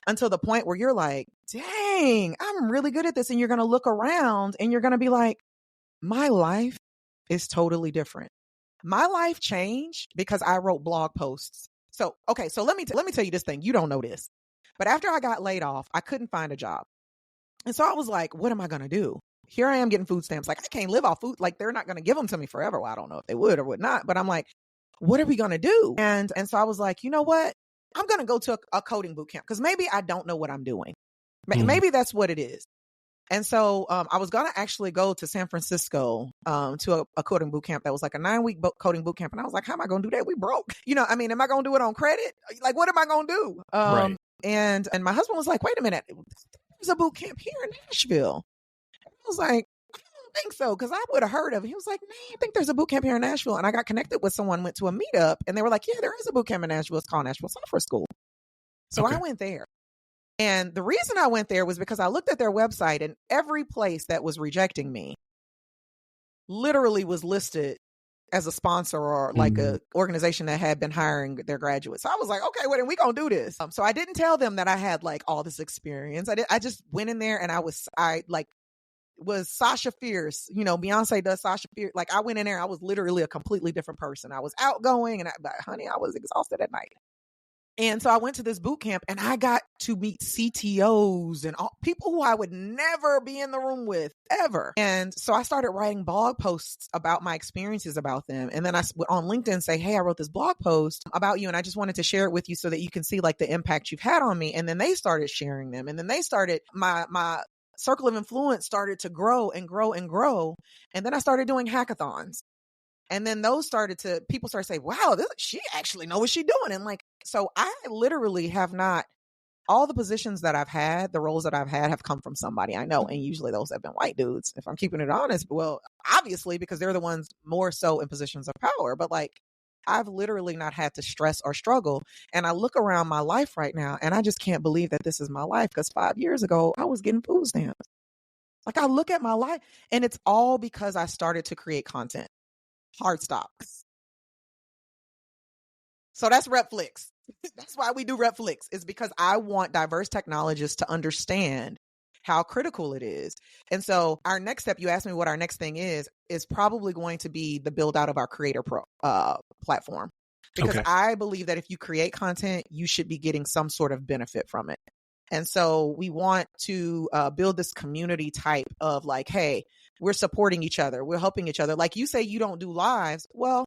until the point where you're like, dang, I'm really good at this. And you're going to look around and you're going to be like, my life is totally different. My life changed because I wrote blog posts. So let me tell you this thing. You don't know this. But after I got laid off, I couldn't find a job. And so I was like, what am I going to do? Here I am getting food stamps. Like, I can't live off food. Like, they're not going to give them to me forever. Well, I don't know if they would or would not. But I'm like, what are we going to do? And so I was like, you know what? I'm going to go to a coding boot camp because maybe I don't know what I'm doing. Maybe that's what it is. And so I was going to actually go to San Francisco to a coding boot camp that was like a 9-week coding boot camp. And I was like, how am I going to do that? We broke. am I going to do it on credit? Like, what am I going to do? Right. And my husband was like, wait a minute. There's a boot camp here in Nashville. And I was like, I don't think so, because I would have heard of it. He was like, man, I think there's a boot camp here in Nashville. And I got connected with someone, went to a meetup, and they were like, yeah, there is a boot camp in Nashville. It's called Nashville Software School. So I went there. And the reason I went there was because I looked at their website and every place that was rejecting me literally was listed as a sponsor or like a organization that had been hiring their graduates. So I was like, okay, well, then we gonna do this. So I didn't tell them that I had like all this experience. I just went in there and I was Sasha Fierce. Beyonce does Sasha Fierce. Like, I went in there, I was literally a completely different person. I was outgoing but honey, I was exhausted at night. And so I went to this boot camp and I got to meet CTOs and all people who I would never be in the room with ever. And so I started writing blog posts about my experiences about them. And then I went on LinkedIn say, hey, I wrote this blog post about you and I just wanted to share it with you so that you can see like the impact you've had on me. And then they started sharing them. And then they started, my circle of influence started to grow and grow and grow. And then I started doing hackathons. And then people started saying, wow, she actually knows what she's doing. And like, so I literally have not, all the positions that I've had, the roles that I've had have come from somebody I know. And usually those have been white dudes, if I'm keeping it honest. Well, obviously, because they're the ones more so in positions of power. But like, I've literally not had to stress or struggle. And I look around my life right now and I just can't believe that this is my life. Because 5 years ago, I was getting food stamps. Like, I look at my life and it's all because I started to create content. Hard stops. So that's Flix. That's why we do Flix, is because I want diverse technologists to understand how critical it is. And so our next step, you asked me what our next thing is probably going to be the build out of our creator platform. Because I believe that if you create content, you should be getting some sort of benefit from it. And so we want to build this community type of like, hey, we're supporting each other. We're helping each other. Like, you say you don't do lives. Well,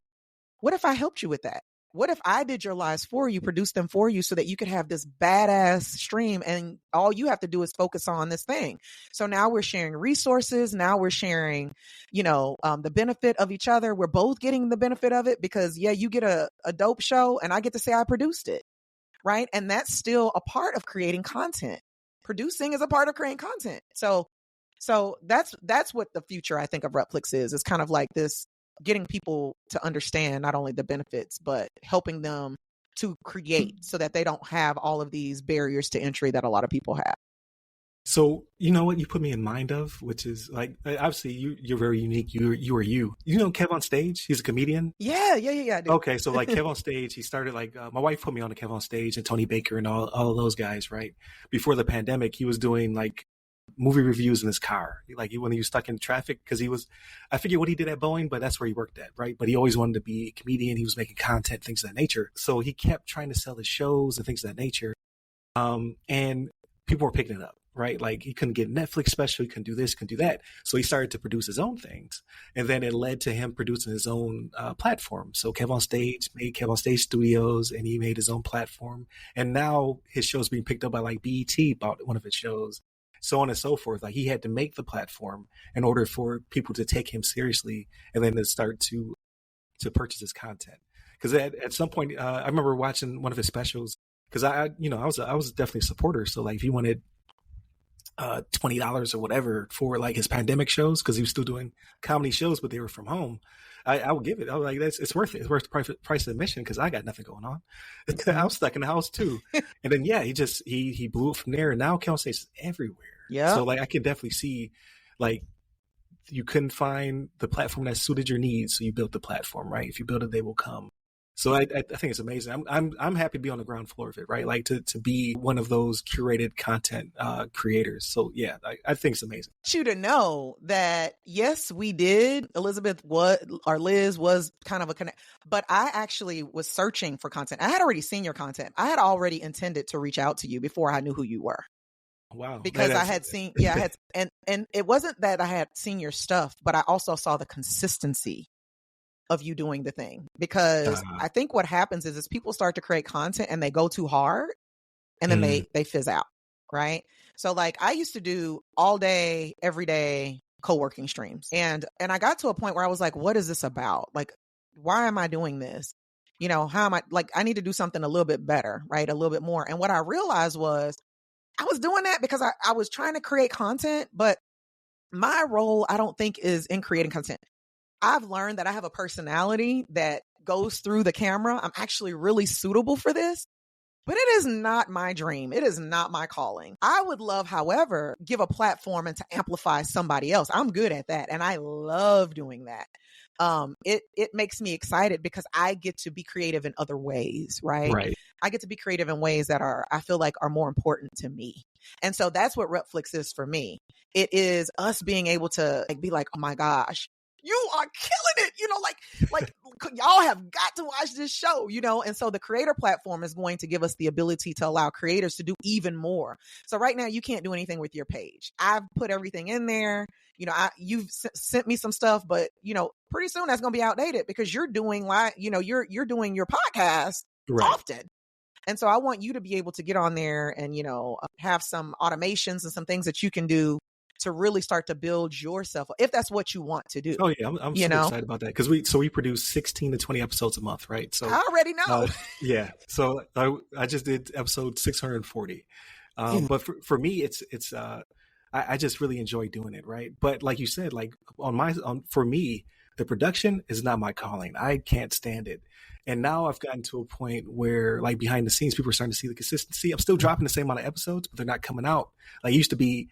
what if I helped you with that? What if I did your lives for you, produced them for you so that you could have this badass stream and all you have to do is focus on this thing? So now we're sharing resources. Now we're sharing, the benefit of each other. We're both getting the benefit of it because, yeah, you get a dope show and I get to say I produced it. Right. And that's still a part of creating content. Producing is a part of creating content. So that's what the future, I think, of Flix is. It's kind of like this, getting people to understand not only the benefits, but helping them to create so that they don't have all of these barriers to entry that a lot of people have. So, you know what you put me in mind of, which is like, obviously you're very unique. You are you. You know Kev on Stage? He's a comedian. Yeah. I do. Okay, so like Kev on Stage, he started like my wife put me on to Kev on Stage and Tony Baker and all of those guys, right? Before the pandemic, he was doing like movie reviews in his car, like when he was stuck in traffic, because I forget what he did at Boeing, but that's where he worked at, right? But he always wanted to be a comedian. He was making content, things of that nature. So he kept trying to sell his shows and things of that nature, and people were picking it up. Right? Like he couldn't get a Netflix special. He couldn't do this, couldn't do that. So he started to produce his own things. And then it led to him producing his own platform. So Kev on Stage made Kev on Stage Studios, and he made his own platform. And now his show's being picked up by like BET about one of his shows, so on and so forth. Like he had to make the platform in order for people to take him seriously and then to start to purchase his content. Because at some point, I remember watching one of his specials because I was definitely a supporter. So like if he wanted $20 or whatever for like his pandemic shows, because he was still doing comedy shows, but they were from home, I would give it. I was like, it's worth it. It's worth the price of admission because I got nothing going on. I was stuck in the house too. And then he blew it from there, and now Cal State's everywhere. Yeah. So like I can definitely see like you couldn't find the platform that suited your needs, so you built the platform, right? If you build it, they will come. So I think it's amazing. I'm happy to be on the ground floor of it, right? Like to be one of those curated content creators. So yeah, I think it's amazing. You to know that yes, we did. Liz was kind of a connect, but I actually was searching for content. I had already seen your content. I had already intended to reach out to you before I knew who you were. Wow. Because I had seen, and it wasn't that I had seen your stuff, but I also saw the consistency of you doing the thing, because I think what happens is people start to create content and they go too hard and then they fizz out. Right. So like I used to do all day, every day co-working streams. And I got to a point where I was like, what is this about? Like, why am I doing this? You know, how am I like, I need to do something a little bit better, right? A little bit more. And what I realized was I was doing that because I was trying to create content, but my role, I don't think, is in creating content. I've learned that I have a personality that goes through the camera. I'm actually really suitable for this, but it is not my dream. It is not my calling. I would love, however, give a platform and to amplify somebody else. I'm good at that. And I love doing that. It makes me excited because I get to be creative in other ways, right? Right. I get to be creative in ways that I feel like are more important to me. And so that's what Flix is for me. It is us being able to be like, oh my gosh, you are killing it. You know, like y'all have got to watch this show, you know? And so the creator platform is going to give us the ability to allow creators to do even more. So right now you can't do anything with your page. I've put everything in there. You know, you've sent me some stuff, but you know, pretty soon that's going to be outdated because you're doing you're doing your podcast often. And so I want you to be able to get on there and, you know, have some automations and some things that you can do to really start to build yourself, if that's what you want to do. Oh yeah, I'm super excited about that because we produce 16 to 20 episodes a month, right? So I already know. Yeah, so I just did episode 640, but for me, it's I just really enjoy doing it, right? But like you said, like for me, the production is not my calling. I can't stand it. And now I've gotten to a point where, like, behind the scenes, people are starting to see the consistency. I'm still dropping the same amount of episodes, but they're not coming out. Like, it used to be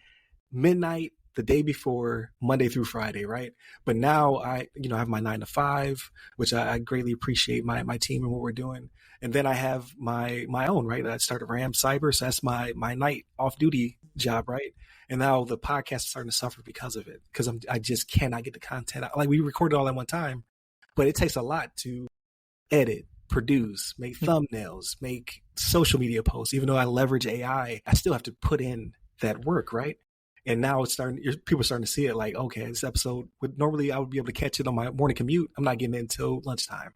midnight the day before, Monday through Friday, right? But now I have my 9 to 5, which I greatly appreciate my team and what we're doing. And then I have my own, right? I started Ram Cyber, so that's my night off duty job, right? And now the podcast is starting to suffer because of it, because I just cannot get the content out. Like, we recorded all at one time, but it takes a lot to edit, produce, make thumbnails, make social media posts. Even though I leverage AI, I still have to put in that work, right? And now people are starting to see it like, okay, this episode normally I would be able to catch it on my morning commute. I'm not getting it until lunchtime.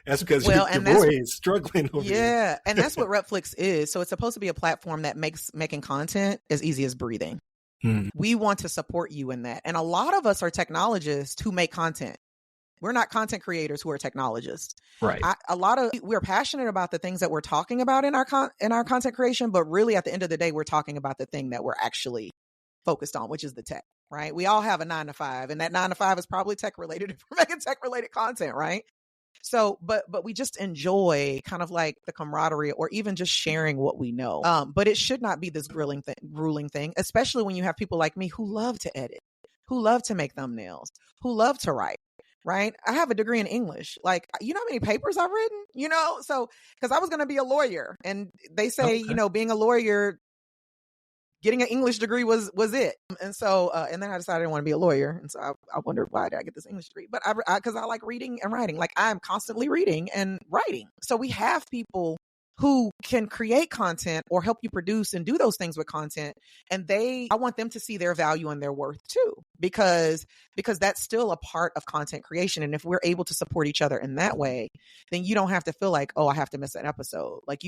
That's because your boy is struggling over here. Yeah, and that's what Flix is. So it's supposed to be a platform that makes making content as easy as breathing. We want to support you in that. And a lot of us are technologists who make content. We're not content creators who are technologists. Right. We're passionate about the things that we're talking about in our content creation, but really at the end of the day, we're talking about the thing that we're actually focused on, which is the tech, right? We all have a 9 to 5, and that 9 to 5 is probably tech related if we're making tech related content, right? So, but we just enjoy kind of like the camaraderie or even just sharing what we know. But it should not be this grueling thing, especially when you have people like me who love to edit, who love to make thumbnails, who love to write. Right. I have a degree in English. Like, you know how many papers I've written, so because I was going to be a lawyer, and they say, Okay. being a lawyer, getting an English degree was it. And so, and then I decided I didn't want to be a lawyer. And so I wondered, why did I get this English degree? But because I like reading and writing, like I'm constantly reading and writing. So we have people who can create content or help you produce and do those things with content. And I want them to see their value and their worth too, because that's still a part of content creation. And if we're able to support each other in that way, then you don't have to feel like, oh, I have to miss an episode. Like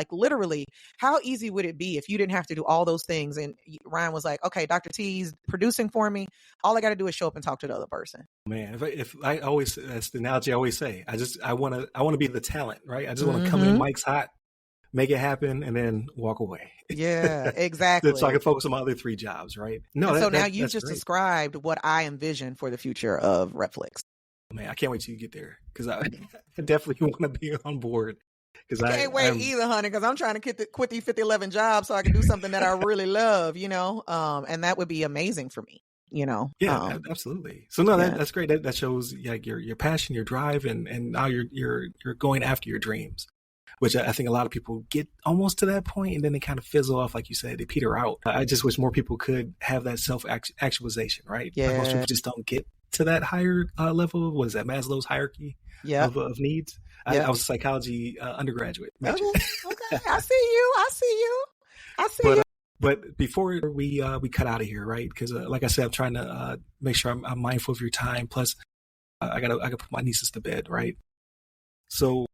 literally, how easy would it be if you didn't have to do all those things? And Ryan was like, okay, Dr. T's producing for me. All I got to do is show up and talk to the other person. Man, if I always, that's the analogy I always say. I want to be the talent, right? I just want to come in, mic's hot, make it happen, and then walk away. Yeah, exactly. So I can focus on my other 3 jobs, right? No, so now you've just described what I envision for the future of Flix. Man, I can't wait till you get there, because I definitely want to be on board. I can't wait either, honey, because I'm trying to quit these 5011 jobs so I can do something that I really love, and that would be amazing for me. Yeah, absolutely. So no, that's great. That shows like your passion, your drive, and now you're going after your dreams, which I think a lot of people get almost to that point and then they kind of fizzle off, like you said, they peter out. I just wish more people could have that self-actualization, right? Yeah. Like most people just don't get to that higher level. What is that, Maslow's hierarchy of needs? I was a psychology undergraduate. Okay. I see you. But before we cut out of here, right? Because like I said, I'm trying to make sure I'm mindful of your time. Plus, I gotta put my nieces to bed, right? So,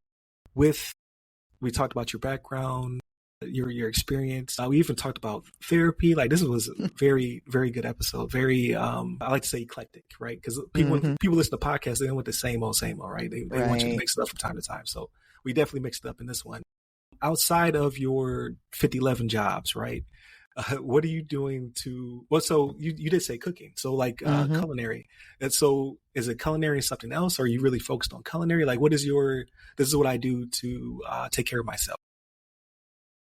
we talked about your background, your experience. We even talked about therapy. Like this was a very, very good episode. Very, I like to say eclectic, right? Because when people listen to podcasts, they don't want the same old, right? They want you to mix it up from time to time. So we definitely mixed it up in this one. Outside of your 5011 jobs, right? What are you doing so you did say cooking. So like culinary. And so is it culinary something else? Or are you really focused on culinary? Like this is what I do to take care of myself.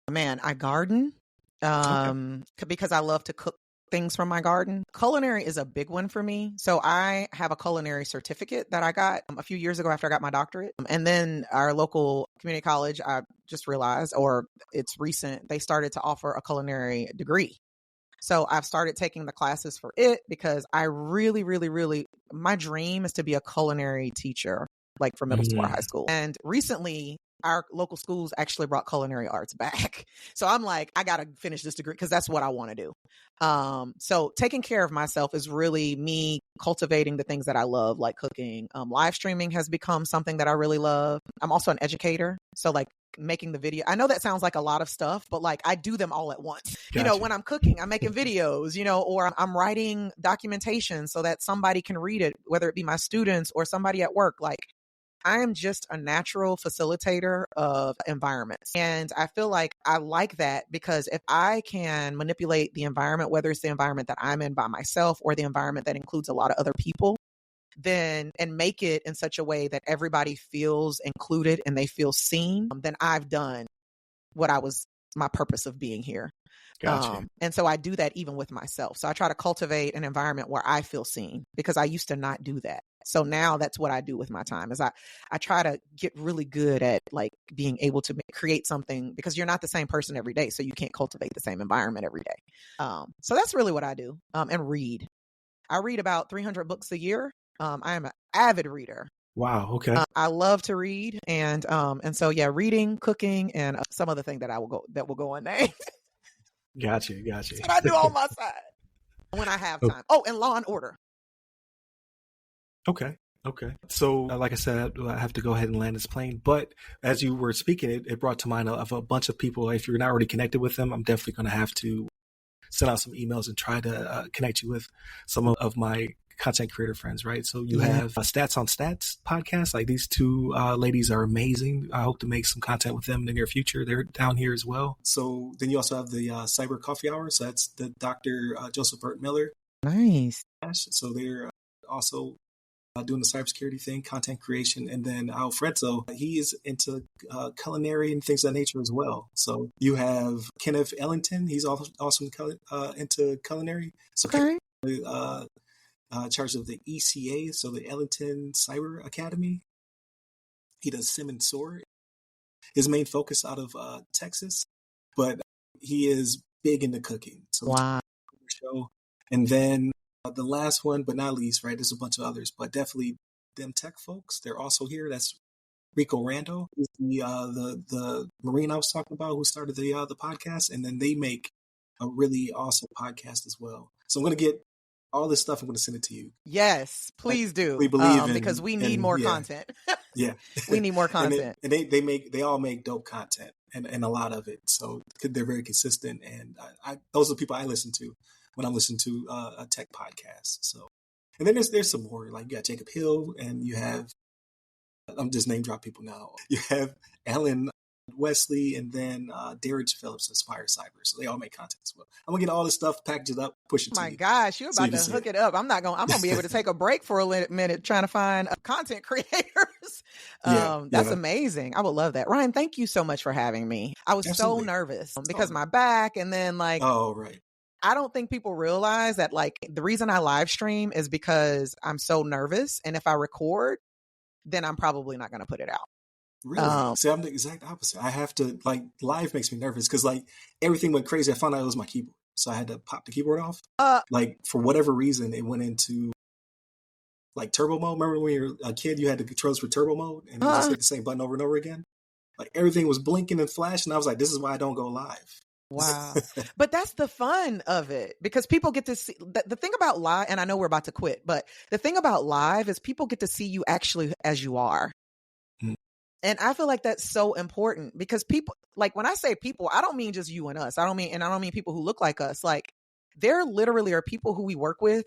Man, I garden because I love to cook things from my garden. Culinary is a big one for me. So I have a culinary certificate that I got a few years ago after I got my doctorate. And then our local community college, I just realized, or it's recent, they started to offer a culinary degree. So I've started taking the classes for it because I really, really, really, my dream is to be a culinary teacher, like for middle school or high school. And recently, our local schools actually brought culinary arts back. So I'm like, I got to finish this degree because that's what I want to do. So taking care of myself is really me cultivating the things that I love, like cooking. Live streaming has become something that I really love. I'm also an educator. So like making the video. I know that sounds like a lot of stuff, but like I do them all at once. Gotcha. When I'm cooking, I'm making videos, or I'm writing documentation so that somebody can read it, whether it be my students or somebody at work. Like I am just a natural facilitator of environments. And I feel like I like that because if I can manipulate the environment, whether it's the environment that I'm in by myself or the environment that includes a lot of other people, then and make it in such a way that everybody feels included and they feel seen, then I've done what my purpose of being here. Gotcha. And so I do that even with myself. So I try to cultivate an environment where I feel seen because I used to not do that. So now that's what I do with my time is I try to get really good at like being able to create something because you're not the same person every day. So you can't cultivate the same environment every day. So that's really what I do. And read. I read about 300 books a year. I am an avid reader. Wow. Okay. I love to read. And so, yeah, reading, cooking, and some other thing that will go unnamed. Gotcha. That's what I do on my side when I have time. Oh, and Law and Order. Okay. So, like I said, I have to go ahead and land this plane. But as you were speaking, it brought to mind of a bunch of people. If you're not already connected with them, I'm definitely going to have to send out some emails and try to connect you with some of my content creator friends, right? So you have Stats on Stats podcast. Like these two ladies are amazing. I hope to make some content with them in the near future. They're down here as well. So then you also have the Cyber Coffee Hour. So that's the Dr. Joseph Burt Miller. Nice. So they're also doing the cybersecurity thing, content creation. And then Alfredo, he is into culinary and things of that nature as well. So you have Kenneth Ellington. He's also into culinary. So Okay. in charge of the ECA, so the Ellington Cyber Academy. He does Sim and Sword. His main focus out of Texas, but he is big into cooking. So Wow. show. And then the last one, but not least, right? There's a bunch of others, but definitely them tech folks. They're also here. That's Rico Rando, who's the Marine I was talking about, who started the podcast, and then they make a really awesome podcast as well. So I'm going to get all this stuff. I'm going to send it to you. Yes, please do. We believe because we need more content. Yeah, we need more content. And they all make dope content and a lot of it. So they're very consistent. And those are the people I listen to when I'm listening to a tech podcast. So, and then there's some more, like you got Jacob Hill, and you have, I'm just name drop people now. You have Alan Wesley, and then Darren Phillips of Spire Cyber. So they all make content as well. I'm gonna get all this stuff, package it up, push it to you. My gosh, you're about to hook it up. I'm gonna be able to take a break for a minute trying to find content creators. That's amazing. I would love that. Ryan, thank you so much for having me. I was so nervous because my back, and then like, oh, right. I don't think people realize that like the reason I live stream is because I'm so nervous. And if I record, then I'm probably not going to put it out. Really? See, I'm the exact opposite. I have to, like, live makes me nervous because, like, everything went crazy. I found out it was my keyboard. So I had to pop the keyboard off. Like, for whatever reason, it went into, like, turbo mode. Remember when you were a kid, you had the controls for turbo mode and you just hit the same button over and over again? Like, everything was blinking and flashing. I was like, this is why I don't go live. Wow. But that's the fun of it, because people get to see the thing about live, and I know we're about to quit, but the thing about live is people get to see you actually as you are. Mm. And I feel like that's so important because people, like when I say people, I don't mean just you and us. I don't mean people who look like us. Like there literally are people who we work with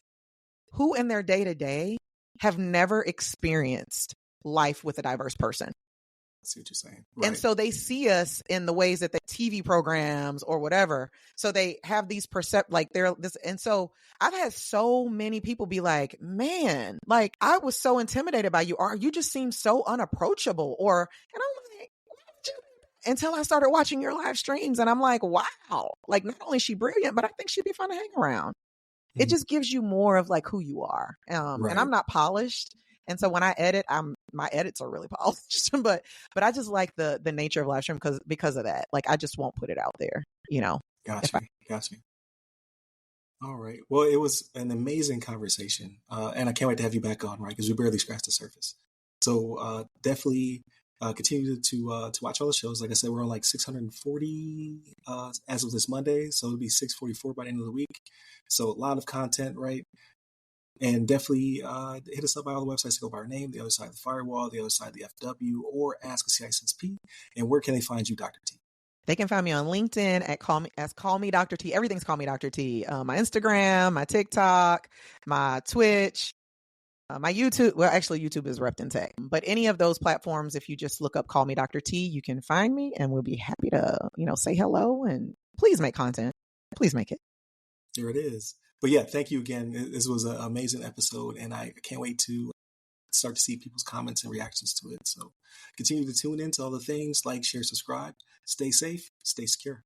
who in their day to day have never experienced life with a diverse person. I see what you're saying. Right. And so they see us in the ways that the TV programs or whatever. So they have these and so I've had so many people be like, man, like I was so intimidated by you, or you just seem so unapproachable, and I'm like, until I started watching your live streams and I'm like, wow, like not only is she brilliant, but I think she'd be fun to hang around. Mm-hmm. It just gives you more of like who you are. Right. And I'm not polished. And so when I edit, my edits are really polished, but I just like the nature of live stream because of that. Like I just won't put it out there, you know. Gotcha. All right. Well, it was an amazing conversation, and I can't wait to have you back on, right? Because we barely scratched the surface. So definitely continue to watch all the shows. Like I said, we're on like 640 as of this Monday, so it'll be 644 by the end of the week. So a lot of content, right? And definitely hit us up by all the websites to go by our name, The Other Side of the Firewall, The Other Side of the FW, or Ask a CISSP. And where can they find you, Dr. T? They can find me on LinkedIn at Call Me Dr. T. Everything's Call Me Dr. T. My Instagram, my TikTok, my Twitch, my YouTube. Well, actually, YouTube is Rept in Tech. But any of those platforms, if you just look up Call Me Dr. T, you can find me, and we'll be happy to, say hello and please make content. Please make it. There it is. But yeah, thank you again. This was an amazing episode, and I can't wait to start to see people's comments and reactions to it. So continue to tune in to all the things, like, share, subscribe, stay safe, stay secure.